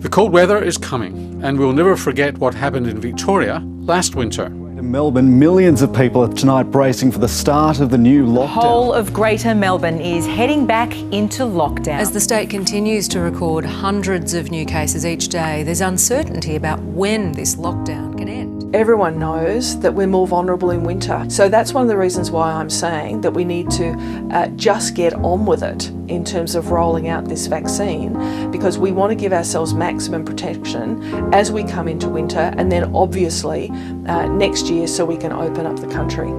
The cold weather is coming, and we'll never forget what happened in Victoria last winter. In Melbourne, millions of people are tonight bracing for the start of the new lockdown. The whole of Greater Melbourne is heading back into lockdown. As the state continues to record hundreds of new cases each day, there's uncertainty about when this lockdown can end. Everyone knows that we're more vulnerable in winter. So that's one of the reasons why I'm saying that we need to just get on with it in terms of rolling out this vaccine, because we want to give ourselves maximum protection as we come into winter, and then obviously next year so we can open up the country.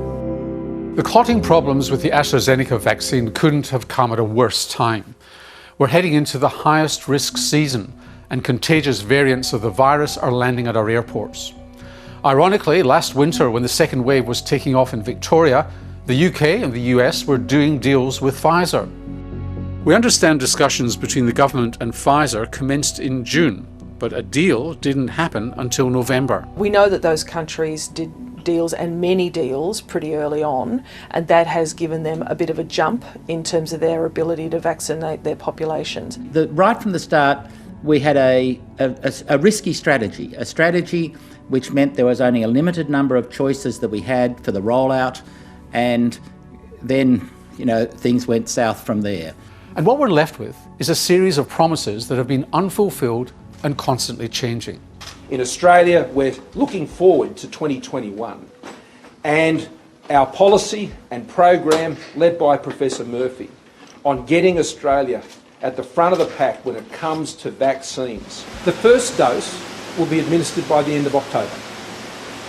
The clotting problems with the AstraZeneca vaccine couldn't have come at a worse time. We're heading into the highest risk season, and contagious variants of the virus are landing at our airports. Ironically, last winter, when the second wave was taking off in Victoria, the UK and the US were doing deals with Pfizer. We understand discussions between the government and Pfizer commenced in June, but a deal didn't happen until November. We know that those countries did deals, and many deals, pretty early on, and that has given them a bit of a jump in terms of their ability to vaccinate their populations. Right from the start, we had a risky strategy, a strategy which meant there was only a limited number of choices that we had for the rollout, and then, things went south from there. And what we're left with is a series of promises that have been unfulfilled and constantly changing. In Australia, we're looking forward to 2021 and our policy and program led by Professor Murphy on getting Australia at the front of the pack when it comes to vaccines. The first dose will be administered by the end of October.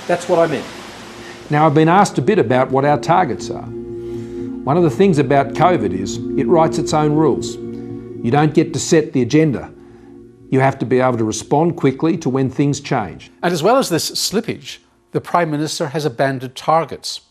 That's what I meant. Now, I've been asked a bit about what our targets are. One of the things about COVID is it writes its own rules. You don't get to set the agenda. You have to be able to respond quickly to when things change. And as well as this slippage, the Prime Minister has abandoned targets.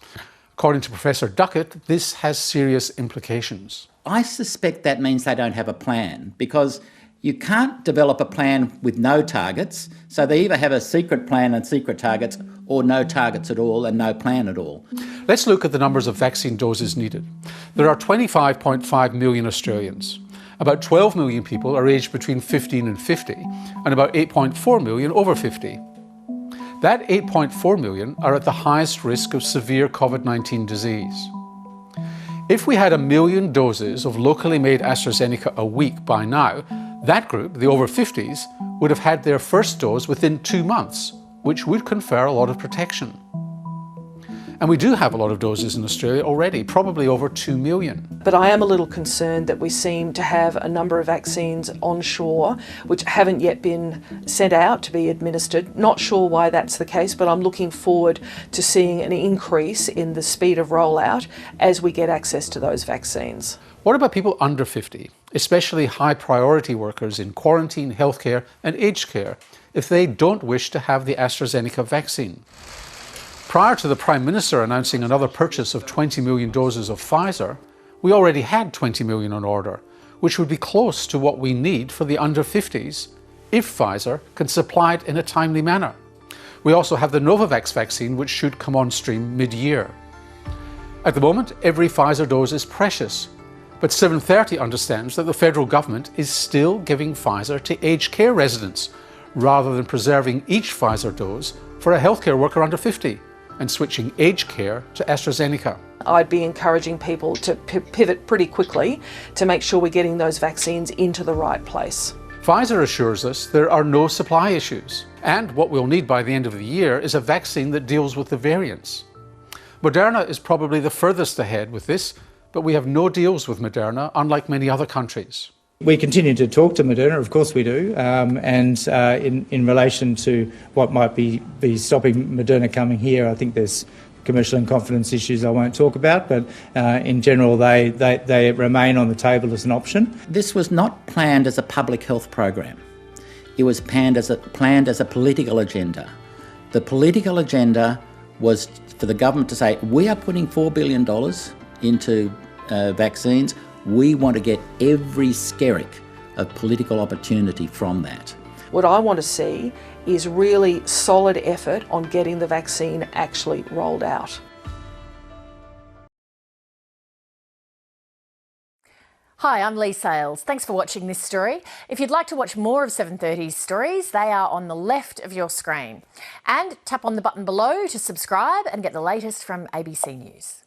According to Professor Duckett, this has serious implications. I suspect that means they don't have a plan, because you can't develop a plan with no targets, so they either have a secret plan and secret targets, or no targets at all and no plan at all. Let's look at the numbers of vaccine doses needed. There are 25.5 million Australians. About 12 million people are aged between 15 and 50, and about 8.4 million over 50. That 8.4 million are at the highest risk of severe COVID-19 disease. If we had 1 million doses of locally made AstraZeneca a week by now, that group, the over 50s, would have had their first dose within 2 months, which would confer a lot of protection. And we do have a lot of doses in Australia already, probably over 2 million. But I am a little concerned that we seem to have a number of vaccines onshore which haven't yet been sent out to be administered. Not sure why that's the case, but I'm looking forward to seeing an increase in the speed of rollout as we get access to those vaccines. What about people under 50, especially high priority workers in quarantine, healthcare and aged care, if they don't wish to have the AstraZeneca vaccine? Prior to the Prime Minister announcing another purchase of 20 million doses of Pfizer, we already had 20 million on order, which would be close to what we need for the under 50s if Pfizer can supply it in a timely manner. We also have the Novavax vaccine, which should come on stream mid-year. At the moment, every Pfizer dose is precious, but 730 understands that the federal government is still giving Pfizer to aged care residents, rather than preserving each Pfizer dose for a healthcare worker under 50 and switching aged care to AstraZeneca. I'd be encouraging people to pivot pretty quickly to make sure we're getting those vaccines into the right place. Pfizer assures us there are no supply issues, and what we'll need by the end of the year is a vaccine that deals with the variants. Moderna is probably the furthest ahead with this, but we have no deals with Moderna, unlike many other countries. We continue to talk to Moderna, of course we do, and in relation to what might be stopping Moderna coming here, I think there's commercial and confidence issues I won't talk about, but in general they remain on the table as an option. This was not planned as a public health program. It was planned as a political agenda. The political agenda was for the government to say, we are putting $4 billion into vaccines. We want to get every skerrick of political opportunity from that. What I want to see is really solid effort on getting the vaccine actually rolled out. Hi, I'm Lee Sales. Thanks for watching this story. If you'd like to watch more of 730's stories, they are on the left of your screen. And tap on the button below to subscribe and get the latest from ABC News.